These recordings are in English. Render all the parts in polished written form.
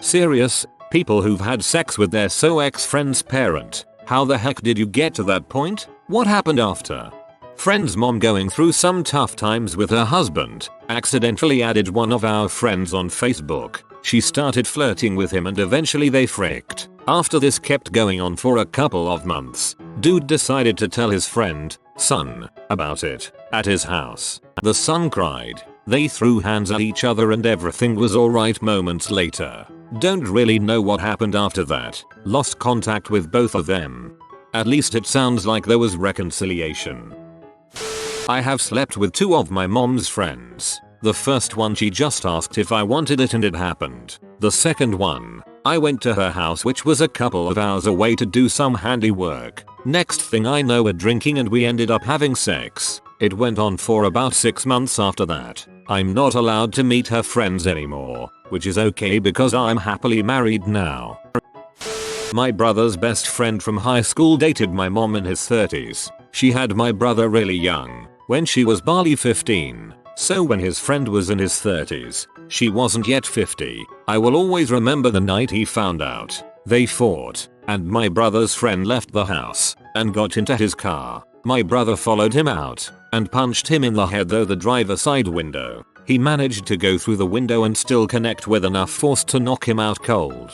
Serious, people who've had sex with their ex-friend's parent. How the heck did you get to that point? What happened after? Friend's mom going through some tough times with her husband, accidentally added one of our friends on Facebook. She started flirting with him and eventually they fricked. After this kept going on for a couple of months, dude decided to tell his friend, son, about it, at his house. The son cried. They threw hands at each other and everything was alright moments later. Don't really know what happened after that. Lost contact with both of them. At least it sounds like there was reconciliation. I have slept with two of my mom's friends. The first one she just asked if I wanted it and it happened. The second one, I went to her house which was a couple of hours away to do some handiwork. Next thing I know we're drinking and we ended up having sex. It went on for about 6 months after that. I'm not allowed to meet her friends anymore, which is okay because I'm happily married now. My brother's best friend from high school dated my mom in his 30s. She had my brother really young, when she was barely 15. So when his friend was in his 30s, she wasn't yet 50. I will always remember the night he found out. They fought, and my brother's friend left the house and got into his car. My brother followed him out and punched him in the head through the driver's side window. He managed to go through the window and still connect with enough force to knock him out cold.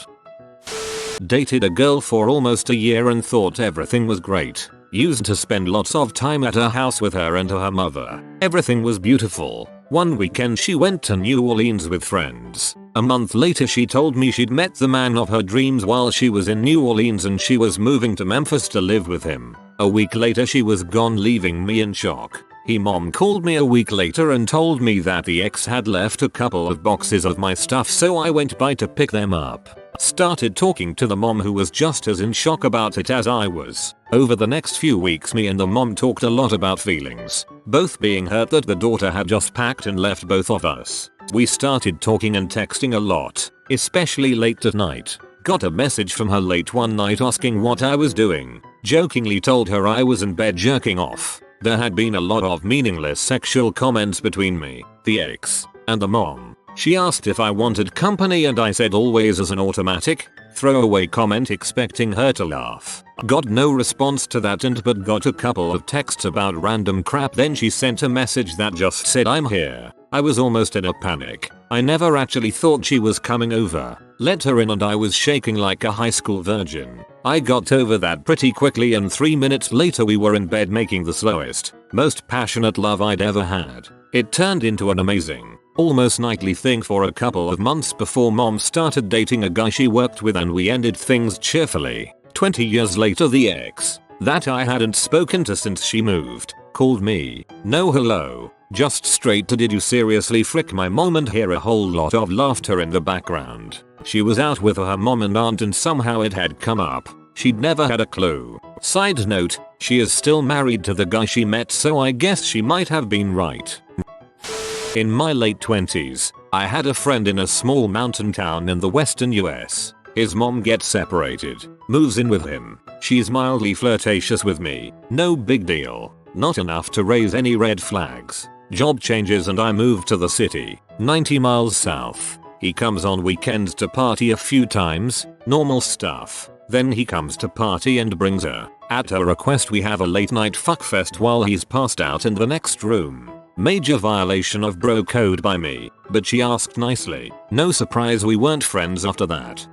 Dated a girl for almost a year and thought everything was great. Used to spend lots of time at her house with her and her mother. Everything was beautiful. One weekend she went to New Orleans with friends. A month later she told me she'd met the man of her dreams while she was in New Orleans and she was moving to Memphis to live with him. A week later she was gone, leaving me in shock. Mom called me a week later and told me that the ex had left a couple of boxes of my stuff, so I went by to pick them up. Started talking to the mom who was just as in shock about it as I was. Over the next few weeks me and the mom talked a lot about feelings, both being hurt that the daughter had just packed and left both of us. We started talking and texting a lot, especially late at night. Got a message from her late one night asking what I was doing. Jokingly told her I was in bed jerking off. There had been a lot of meaningless sexual comments between me, the ex, and the mom. She asked if I wanted company and I said always as an automatic, throwaway comment expecting her to laugh. Got no response to that but got a couple of texts about random crap. Then she sent a message that just said I'm here. I was almost in a panic. I never actually thought she was coming over. Let her in and I was shaking like a high school virgin. I got over that pretty quickly and 3 minutes later we were in bed making the slowest, most passionate love I'd ever had. It turned into an amazing, almost nightly thing for a couple of months before mom started dating a guy she worked with and we ended things cheerfully. 20 years later the ex, that I hadn't spoken to since she moved, called me. No hello, just straight to did you seriously frick my mom, and hear a whole lot of laughter in the background. She was out with her mom and aunt and somehow it had come up. She'd never had a clue. Side note, she is still married to the guy she met, so I guess she might have been right. In my late 20s, I had a friend in a small mountain town in the western US. His mom gets separated, moves in with him. She's mildly flirtatious with me. No big deal. Not enough to raise any red flags. Job changes and I move to the city, 90 miles south. He comes on weekends to party a few times, normal stuff. Then he comes to party and brings her. At her request we have a late night fuckfest while he's passed out in the next room. Major violation of bro code by me, but she asked nicely. No surprise we weren't friends after that.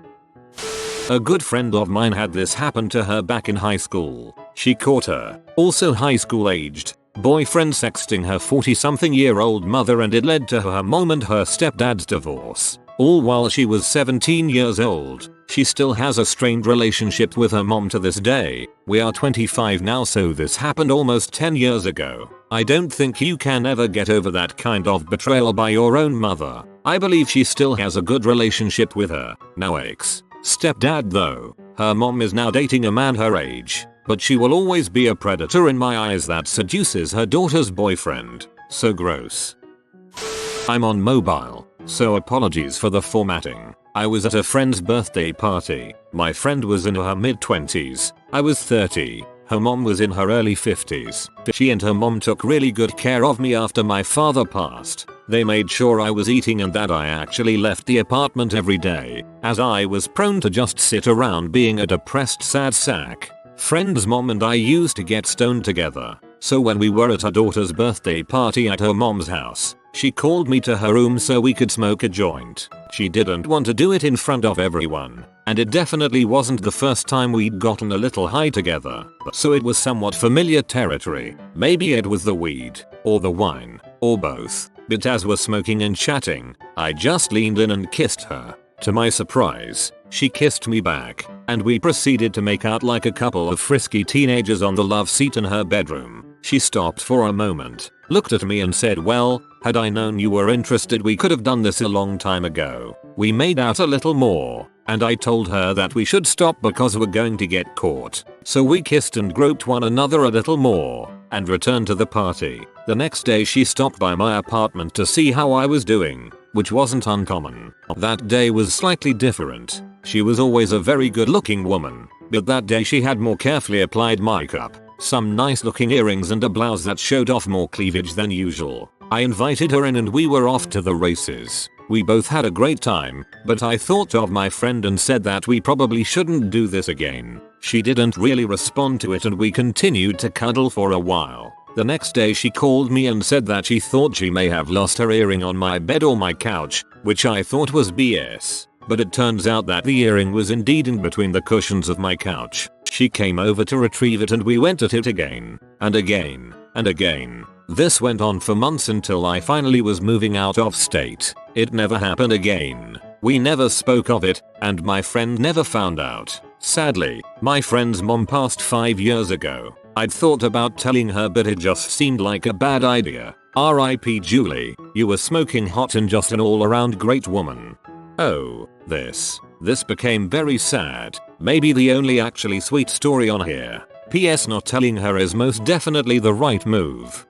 A good friend of mine had this happen to her back in high school. She caught her, also high school aged, boyfriend sexting her 40-something-year-old mother and it led to her mom and her stepdad's divorce. All while she was 17 years old. She still has a strained relationship with her mom to this day. We are 25 now, so this happened almost 10 years ago. I don't think you can ever get over that kind of betrayal by your own mother. I believe she still has a good relationship with her now ex stepdad though. Her mom is now dating a man her age, but she will always be a predator in my eyes that seduces her daughter's boyfriend. So gross. I'm on mobile, so apologies for the formatting. I was at a friend's birthday party. My friend was in her mid-20s. I was 30. Her mom was in her early 50s. She and her mom took really good care of me after my father passed. They made sure I was eating and that I actually left the apartment every day, as I was prone to just sit around being a depressed sad sack. Friend's mom and I used to get stoned together, so when we were at her daughter's birthday party at her mom's house, she called me to her room so we could smoke a joint. She didn't want to do it in front of everyone, and it definitely wasn't the first time we'd gotten a little high together, so it was somewhat familiar territory. Maybe it was the weed, or the wine, or both, but as we're smoking and chatting, I just leaned in and kissed her. To my surprise, she kissed me back, and we proceeded to make out like a couple of frisky teenagers on the love seat in her bedroom. She stopped for a moment, looked at me and said, "Well, had I known you were interested we could have done this a long time ago." We made out a little more, and I told her that we should stop because we're going to get caught. So we kissed and groped one another a little more, and returned to the party. The next day she stopped by my apartment to see how I was doing, which wasn't uncommon. That day was slightly different. She was always a very good looking woman, but that day she had more carefully applied makeup, some nice looking earrings and a blouse that showed off more cleavage than usual. I invited her in and we were off to the races. We both had a great time, but I thought of my friend and said that we probably shouldn't do this again. She didn't really respond to it and we continued to cuddle for a while. The next day she called me and said that she thought she may have lost her earring on my bed or my couch, which I thought was BS. But it turns out that the earring was indeed in between the cushions of my couch. She came over to retrieve it and we went at it again, and again, and again. This went on for months until I finally was moving out of state. It never happened again. We never spoke of it, and my friend never found out. Sadly, my friend's mom passed 5 years ago. I'd thought about telling her but it just seemed like a bad idea. R.I.P. Julie, you were smoking hot and just an all-around great woman. Oh, this became very sad. Maybe the only actually sweet story on here. P.S. Not telling her is most definitely the right move.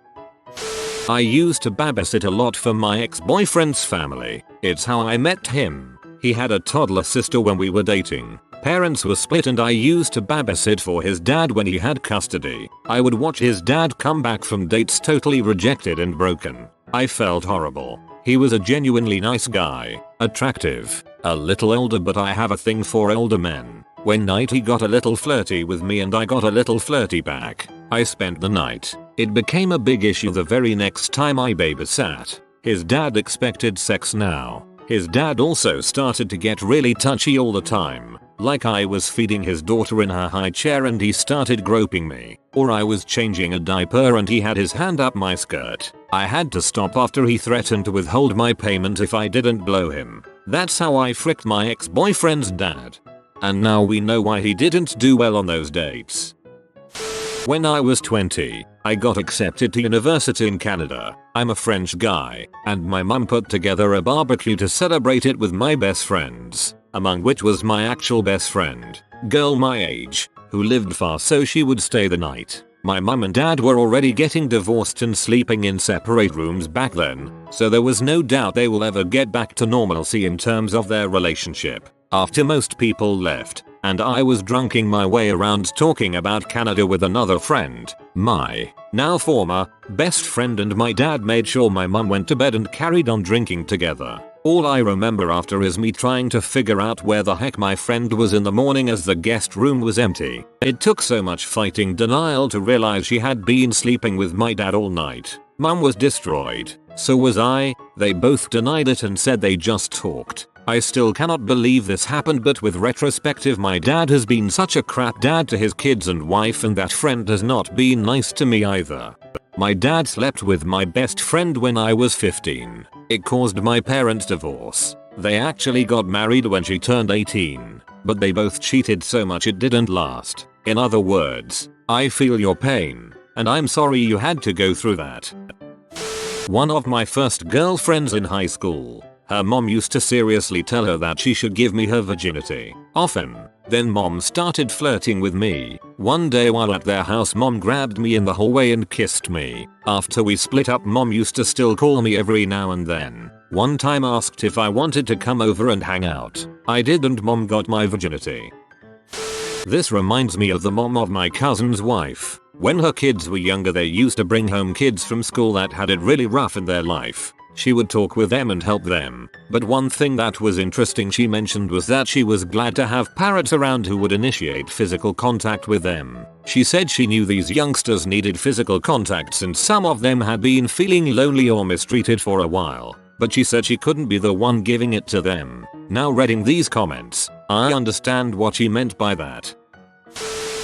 I used to babysit a lot for my ex-boyfriend's family. It's how I met him. He had a toddler sister when we were dating. Parents were split and I used to babysit for his dad when he had custody. I would watch his dad come back from dates totally rejected and broken. I felt horrible. He was a genuinely nice guy, attractive, a little older, but I have a thing for older men. One night he got a little flirty with me and I got a little flirty back. I spent the night. It became a big issue the very next time I babysat. His dad expected sex now. His dad also started to get really touchy all the time. Like I was feeding his daughter in her high chair and he started groping me. Or I was changing a diaper and he had his hand up my skirt. I had to stop after he threatened to withhold my payment if I didn't blow him. That's how I fricked my ex-boyfriend's dad. And now we know why he didn't do well on those dates. When I was 20, I got accepted to university in Canada. I'm a French guy, and my mum put together a barbecue to celebrate it with my best friends, among which was my actual best friend, girl my age, who lived far so she would stay the night. My mum and dad were already getting divorced and sleeping in separate rooms back then, so there was no doubt they will ever get back to normalcy in terms of their relationship. After most people left, and I was drunking my way around talking about Canada with another friend, my now former best friend, and my dad made sure my mum went to bed and carried on drinking together. All I remember after is me trying to figure out where the heck my friend was in the morning as the guest room was empty. It took so much fighting denial to realize she had been sleeping with my dad all night. Mum was destroyed. So was I. They both denied it and said they just talked. I still cannot believe this happened, but with retrospective my dad has been such a crap dad to his kids and wife, and that friend has not been nice to me either. My dad slept with my best friend when I was 15. It caused my parents' divorce. They actually got married when she turned 18, but they both cheated so much it didn't last. In other words, I feel your pain, and I'm sorry you had to go through that. One of my first girlfriends in high school. Her mom used to seriously tell her that she should give me her virginity. Often. Then mom started flirting with me. One day while at their house mom grabbed me in the hallway and kissed me. After we split up mom used to still call me every now and then. One time asked if I wanted to come over and hang out. I did and mom got my virginity. This reminds me of the mom of my cousin's wife. When her kids were younger, they used to bring home kids from school that had it really rough in their life. She would talk with them and help them. But one thing that was interesting she mentioned was that she was glad to have parents around who would initiate physical contact with them. She said she knew these youngsters needed physical contact since some of them had been feeling lonely or mistreated for a while. But she said she couldn't be the one giving it to them. Now reading these comments, I understand what she meant by that.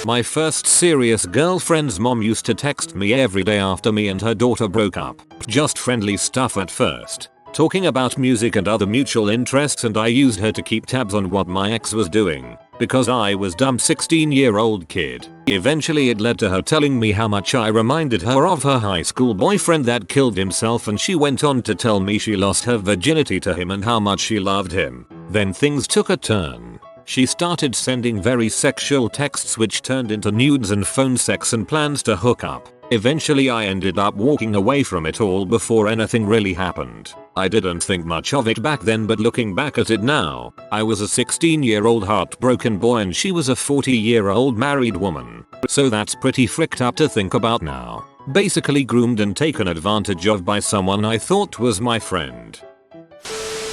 My first serious girlfriend's mom used to text me every day after me and her daughter broke up. Just friendly stuff at first, talking about music and other mutual interests, and I used her to keep tabs on what my ex was doing because I was dumb 16-year-old kid. Eventually it led to her telling me how much I reminded her of her high school boyfriend that killed himself, and she went on to tell me she lost her virginity to him and how much she loved him. Then things took a turn. She started sending very sexual texts which turned into nudes and phone sex and plans to hook up. Eventually I ended up walking away from it all before anything really happened. I didn't think much of it back then, but looking back at it now, I was a 16-year-old heartbroken boy and she was a 40-year-old married woman. So that's pretty fricked up to think about now. Basically groomed and taken advantage of by someone I thought was my friend.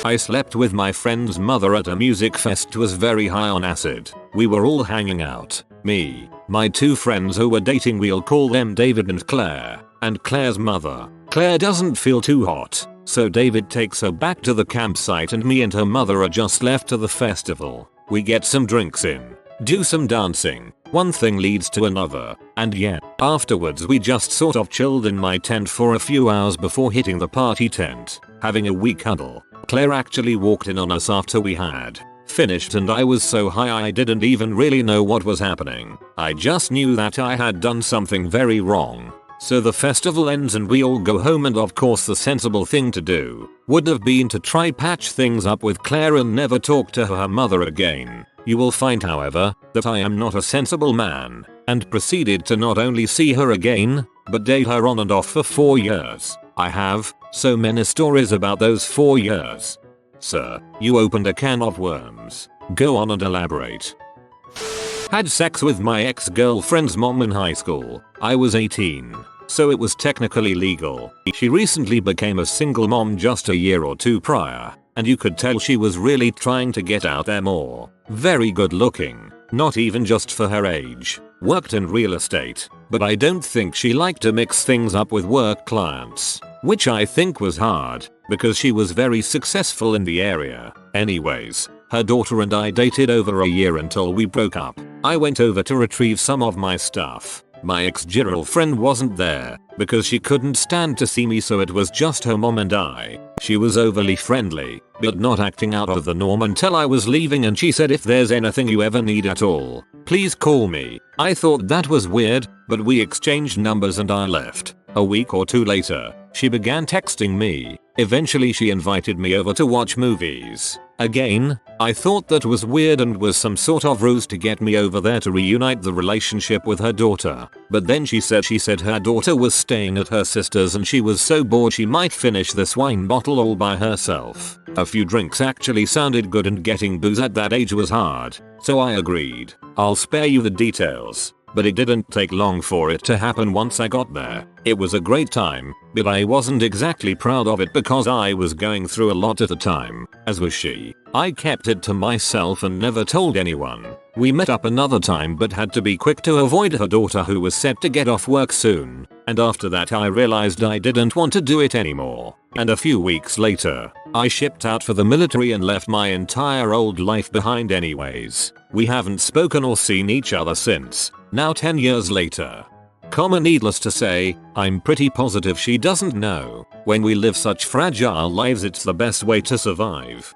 I slept with my friend's mother at a music fest. Was very high on acid. We were all hanging out. Me, my two friends who were dating, we'll call them David and Claire, and Claire's mother. Claire doesn't feel too hot, so David takes her back to the campsite and me and her mother are just left to the festival. We get some drinks in, do some dancing, one thing leads to another, and yeah, afterwards we just sort of chilled in my tent for a few hours before hitting the party tent, having a wee cuddle. Claire actually walked in on us after we had finished and I was so high I didn't even really know what was happening. I just knew that I had done something very wrong. So the festival ends and we all go home, and of course the sensible thing to do would have been to try patch things up with Claire and never talk to her mother again. You will find, however, that I am not a sensible man, and proceeded to not only see her again, but date her on and off for 4 years. I have so many stories about those 4 years. Sir, you opened a can of worms. Go on and elaborate. Had sex with my ex-girlfriend's mom in high school. I was 18, so it was technically legal. She recently became a single mom just a year or two prior, and you could tell she was really trying to get out there more. Very good looking, not even just for her age. Worked in real estate, but I don't think she liked to mix things up with work clients, which I think was hard, because she was very successful in the area. Anyways, her daughter and I dated over a year until we broke up. I went over to retrieve some of my stuff. My ex-girlfriend wasn't there, because she couldn't stand to see me, so it was just her mom and I. She was overly friendly, but not acting out of the norm until I was leaving, and she said, if there's anything you ever need at all, please call me. I thought that was weird, but we exchanged numbers and I left. A week or two later, she began texting me. Eventually she invited me over to watch movies. Again, I thought that was weird and was some sort of ruse to get me over there to reunite the relationship with her daughter. But then she said her daughter was staying at her sister's and she was so bored she might finish this wine bottle all by herself. A few drinks actually sounded good, and getting booze at that age was hard, so I agreed. I'll spare you the details. But it didn't take long for it to happen once I got there. It was a great time, but I wasn't exactly proud of it because I was going through a lot at the time, as was she. I kept it to myself and never told anyone. We met up another time but had to be quick to avoid her daughter, who was set to get off work soon. And after that I realized I didn't want to do it anymore. And a few weeks later, I shipped out for the military and left my entire old life behind anyways. We haven't spoken or seen each other since. Now 10 years later. Needless to say, I'm pretty positive she doesn't know. When we live such fragile lives, it's the best way to survive.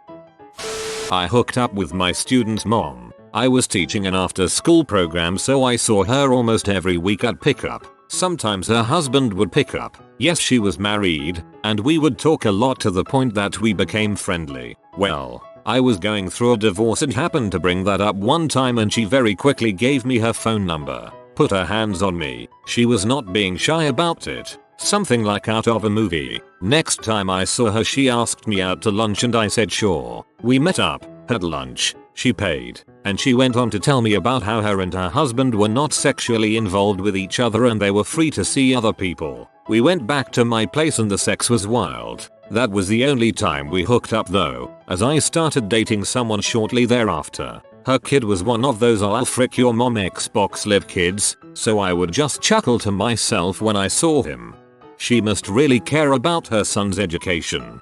I hooked up with my student's mom. I was teaching an after-school program, so I saw her almost every week at pickup. Sometimes her husband would pick up. Yes, she was married, and we would talk a lot to the point that we became friendly. Well, I was going through a divorce and happened to bring that up one time, and she very quickly gave me her phone number. Put her hands on me. She was not being shy about it. Something like out of a movie. Next time I saw her, she asked me out to lunch and I said sure. We met up, had lunch. She paid, and she went on to tell me about how her and her husband were not sexually involved with each other and they were free to see other people. We went back to my place and the sex was wild. That was the only time we hooked up though, as I started dating someone shortly thereafter. Her kid was one of those "I'll frick your mom Xbox Live kids," so I would just chuckle to myself when I saw him. She must really care about her son's education.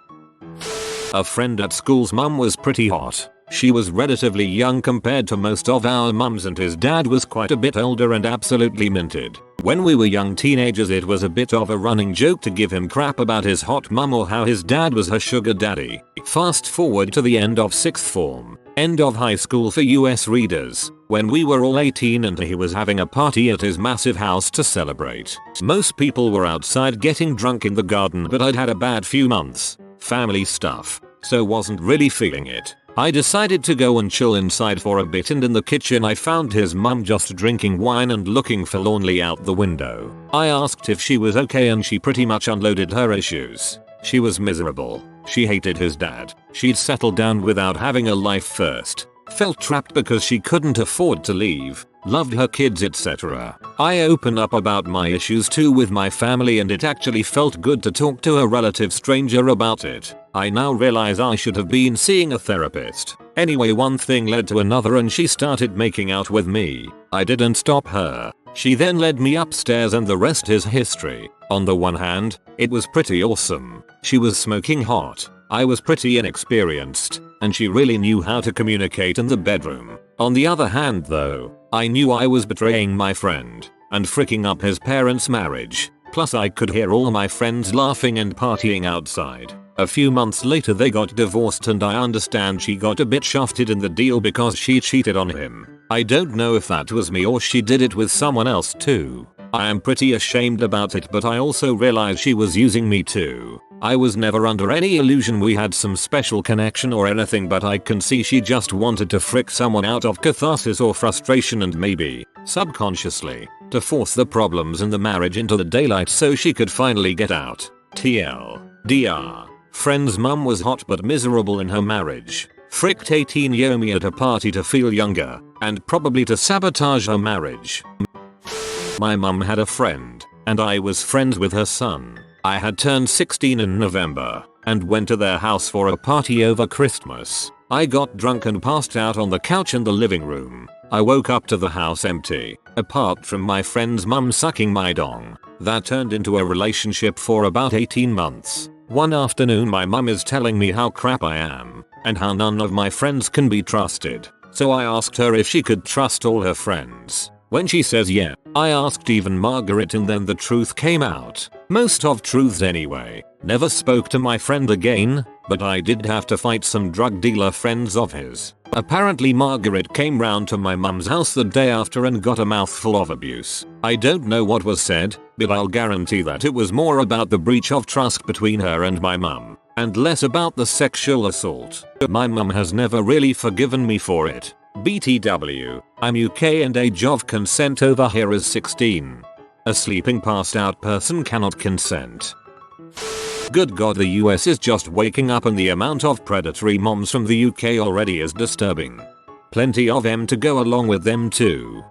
A friend at school's mum was pretty hot. She was relatively young compared to most of our mums and his dad was quite a bit older and absolutely minted. When we were young teenagers it was a bit of a running joke to give him crap about his hot mum or how his dad was her sugar daddy. Fast forward to the end of 6th form, end of high school for US readers, when we were all 18 and he was having a party at his massive house to celebrate. Most people were outside getting drunk in the garden but I'd had a bad few months. Family stuff, so wasn't really feeling it. I decided to go and chill inside for a bit and in the kitchen I found his mum just drinking wine and looking forlornly out the window. I asked if she was okay and she pretty much unloaded her issues. She was miserable. She hated his dad. She'd settled down without having a life first. Felt trapped because she couldn't afford to leave. Loved her kids, etc. I opened up about my issues too with my family and it actually felt good to talk to a relative stranger about it. I now realize I should have been seeing a therapist. Anyway, one thing led to another and she started making out with me. I didn't stop her. She then led me upstairs and the rest is history. On the one hand, it was pretty awesome. She was smoking hot. I was pretty inexperienced, and she really knew how to communicate in the bedroom. On the other hand though, I knew I was betraying my friend and freaking up his parents' marriage. Plus I could hear all my friends laughing and partying outside. A few months later they got divorced and I understand she got a bit shafted in the deal because she cheated on him. I don't know if that was me or she did it with someone else too. I am pretty ashamed about it but I also realize she was using me too. I was never under any illusion we had some special connection or anything but I can see she just wanted to frick someone out of catharsis or frustration and maybe, subconsciously, to force the problems in the marriage into the daylight so she could finally get out. TLDR. Friend's mum was hot but miserable in her marriage. Fricked 18-year me at a party to feel younger, and probably to sabotage her marriage. My mum had a friend, and I was friends with her son. I had turned 16 in November, and went to their house for a party over Christmas. I got drunk and passed out on the couch in the living room. I woke up to the house empty, apart from my friend's mum sucking my dong. That turned into a relationship for about 18 months. One afternoon my mum is telling me how crap I am, and how none of my friends can be trusted. So I asked her if she could trust all her friends. When she says yeah, I asked even Margaret and then the truth came out. Most of truths anyway. Never spoke to my friend again, but I did have to fight some drug dealer friends of his. Apparently Margaret came round to my mum's house the day after and got a mouthful of abuse. I don't know what was said, but I'll guarantee that it was more about the breach of trust between her and my mum, and less about the sexual assault. My mum has never really forgiven me for it. BTW, I'm UK and age of consent over here is 16. A sleeping passed out person cannot consent. Good god, the US is just waking up and the amount of predatory moms from the UK already is disturbing. Plenty of them to go along with them too.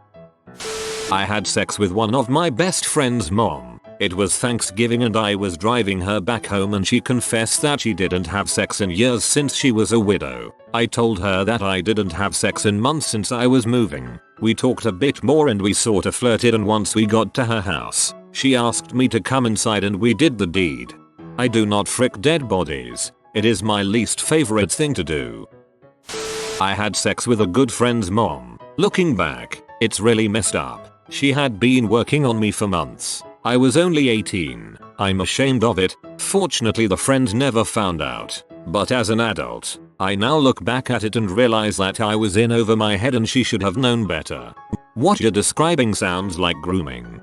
I had sex with one of my best friend's mom. It was Thanksgiving and I was driving her back home and she confessed that she didn't have sex in years since she was a widow. I told her that I didn't have sex in months since I was moving. We talked a bit more and we sorta flirted and once we got to her house, she asked me to come inside and we did the deed. I do not frick dead bodies. It is my least favorite thing to do. I had sex with a good friend's mom. Looking back, it's really messed up. She had been working on me for months. I was only 18. I'm ashamed of it. Fortunately the friend never found out. But as an adult, I now look back at it and realize that I was in over my head and she should have known better. What you're describing sounds like grooming.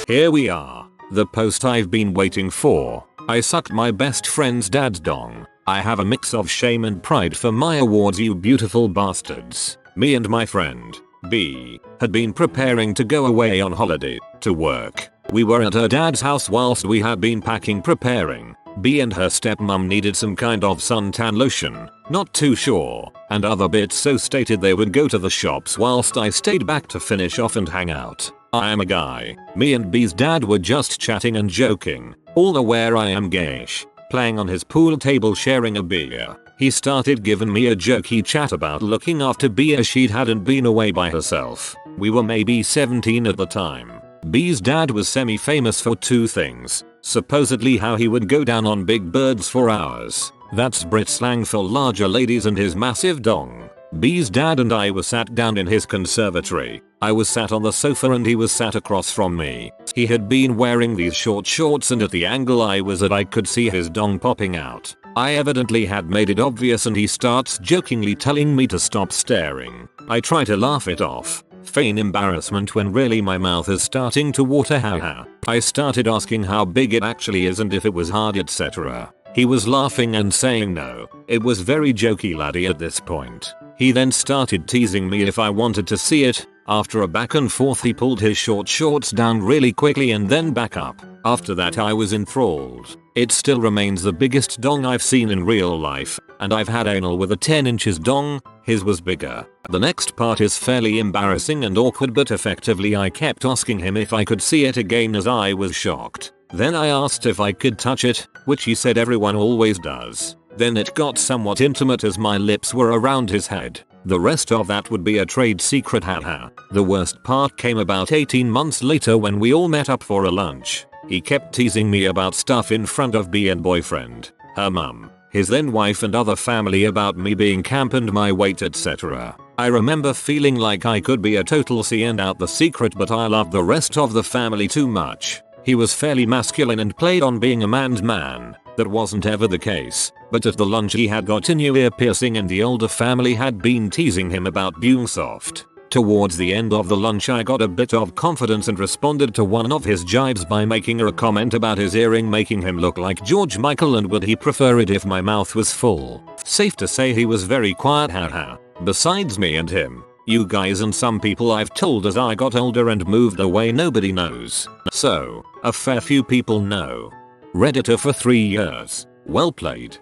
Here we are. The post I've been waiting for. I sucked my best friend's dad's dong. I have a mix of shame and pride for my awards, you beautiful bastards. Me and my friend, B, had been preparing to go away on holiday to work. We were at her dad's house whilst we had been packing preparing. B and her stepmom needed some kind of suntan lotion, not too sure, and other bits, so stated they would go to the shops whilst I stayed back to finish off and hang out. I am a guy. Me and B's dad were just chatting and joking, all aware I am gayish, playing on his pool table sharing a beer. He started giving me a jokey chat about looking after B as she hadn't been away by herself. We were maybe 17 at the time. B's dad was semi-famous for two things. Supposedly how he would go down on big birds for hours. That's Brit slang for larger ladies, and his massive dong. B's dad and I were sat down in his conservatory. I was sat on the sofa and he was sat across from me. He had been wearing these short shorts, and at the angle I was at I could see his dong popping out. I evidently had made it obvious, and he starts jokingly telling me to stop staring. I try to laugh it off, feign embarrassment when really my mouth is starting to water. Haha. I started asking how big it actually is and if it was hard, etc. He was laughing and saying no. It was very jokey laddie at this point. He then started teasing me if I wanted to see it. After a back and forth he pulled his short shorts down really quickly and then back up. After that I was enthralled. It still remains the biggest dong I've seen in real life, and I've had anal with a 10 inches dong. His was bigger. The next part is fairly embarrassing and awkward, but effectively I kept asking him if I could see it again as I was shocked. Then I asked if I could touch it, which he said everyone always does. Then it got somewhat intimate as my lips were around his head. The rest of that would be a trade secret. Haha. The worst part came about 18 months later when we all met up for a lunch. He kept teasing me about stuff in front of B and boyfriend, her mum, his then wife, and other family about me being camp and my weight, etc. I remember feeling like I could be a total C and out the secret, but I loved the rest of the family too much. He was fairly masculine and played on being a man's man. That wasn't ever the case, but at the lunch he had got a new ear piercing and the older family had been teasing him about being soft. Towards the end of the lunch I got a bit of confidence and responded to one of his jibes by making a comment about his earring making him look like George Michael and would he prefer it if my mouth was full. Safe to say he was very quiet. Haha. Besides me and him, you guys and some people I've told as I got older and moved away nobody knows. So, a fair few people know. Redditor for 3 years. Well played.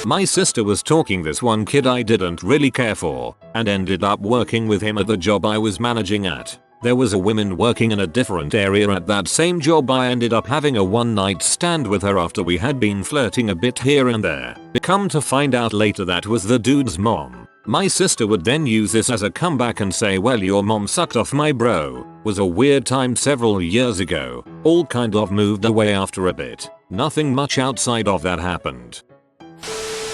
My sister was talking this one kid I didn't really care for, and ended up working with him at the job I was managing at. There was a woman working in a different area at that same job. I ended up having a one night stand with her after we had been flirting a bit here and there. Come to find out later that was the dude's mom. My sister would then use this as a comeback and say, well, your mom sucked off my bro. Was a weird time several years ago. All kind of moved away after a bit. Nothing much outside of that happened.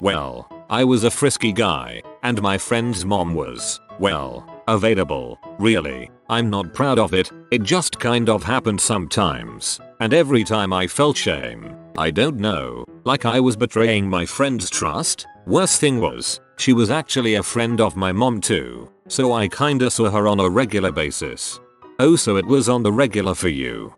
Well, I was a frisky guy, and my friend's mom was, well, available. Really, I'm not proud of it, it just kind of happened sometimes, and every time I felt shame. I don't know, like I was betraying my friend's trust. Worst thing was, she was actually a friend of my mom too, so I kinda saw her on a regular basis. Oh, so it was on the regular for you.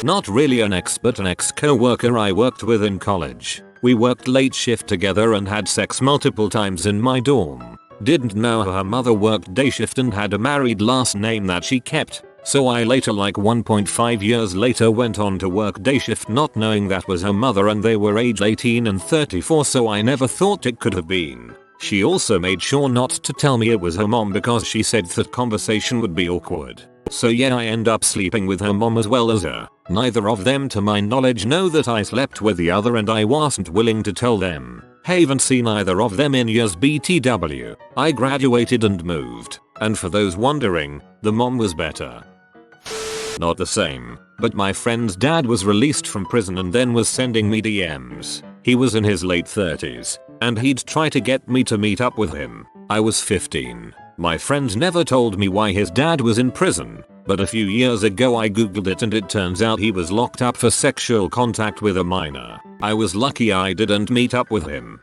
Not really an ex, but an ex-co-worker I worked with in college. We worked late shift together and had sex multiple times in my dorm. Didn't know her mother worked day shift and had a married last name that she kept, so I later, like 1.5 years later, went on to work day shift not knowing that was her mother, and they were age 18 and 34, so I never thought it could have been. She also made sure not to tell me it was her mom because she said that conversation would be awkward. So yeah, I end up sleeping with her mom as well as her. Neither of them to my knowledge know that I slept with the other, and I wasn't willing to tell them. Haven't seen either of them in years. BTW. I graduated and moved. And for those wondering, the mom was better. Not the same, but my friend's dad was released from prison and then was sending me DMs. He was in his late 30s, and he'd try to get me to meet up with him. I was 15. My friend never told me why his dad was in prison, but a few years ago I googled it and it turns out he was locked up for sexual contact with a minor. I was lucky I didn't meet up with him.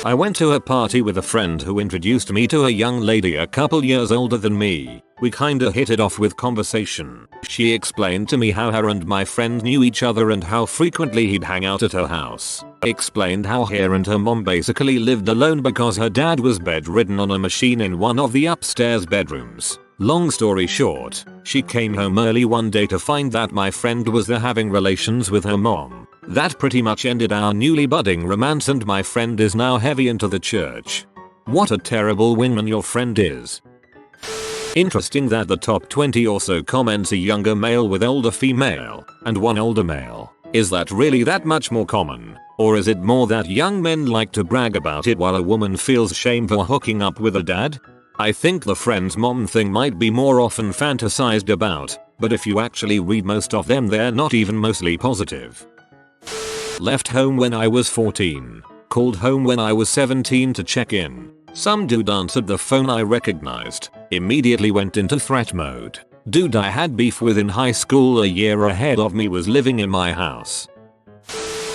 I went to a party with a friend who introduced me to a young lady a couple years older than me. We kinda hit it off with conversation. She explained to me how her and my friend knew each other and how frequently he'd hang out at her house. Explained how her and her mom basically lived alone because her dad was bedridden on a machine in one of the upstairs bedrooms. Long story short, she came home early one day to find that my friend was there having relations with her mom. That pretty much ended our newly budding romance and my friend is now heavy into the church. What a terrible wingman your friend is. Interesting that the top 20 or so comments a younger male with older female and one older male. Is that really that much more common? Or is it more that young men like to brag about it while a woman feels shame for hooking up with a dad? I think the friend's mom thing might be more often fantasized about, but if you actually read most of them they're not even mostly positive. Left home when I was 14. Called home when I was 17 to check in. Some dude answered the phone I recognized. Immediately went into threat mode. Dude I had beef with in high school a year ahead of me was living in my house.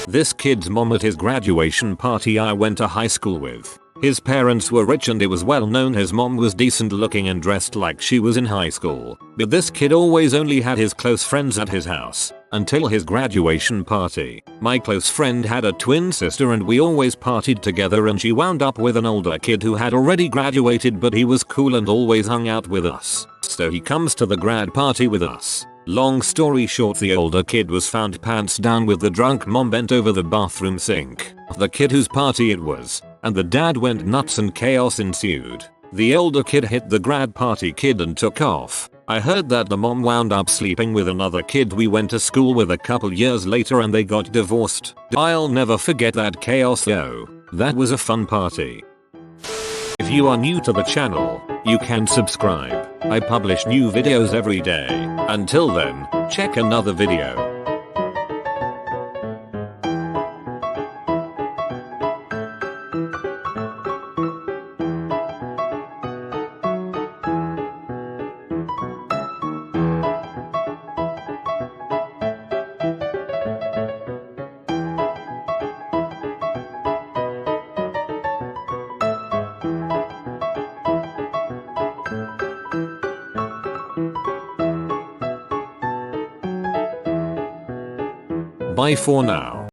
This kid's mom at his graduation party I went to high school with. His parents were rich and it was well known his mom was decent looking and dressed like she was in high school. But this kid always only had his close friends at his house. Until his graduation party. My close friend had a twin sister and we always partied together and she wound up with an older kid who had already graduated but he was cool and always hung out with us. So he comes to the grad party with us. Long story short, the older kid was found pants down with the drunk mom bent over the bathroom sink. The kid whose party it was. And the dad went nuts and chaos ensued. The older kid hit the grad party kid and took off. I heard that the mom wound up sleeping with another kid we went to school with a couple years later and they got divorced. I'll never forget that chaos though. That was a fun party. If you are new to the channel, you can subscribe. I publish new videos every day. Until then, check another video. Bye for now.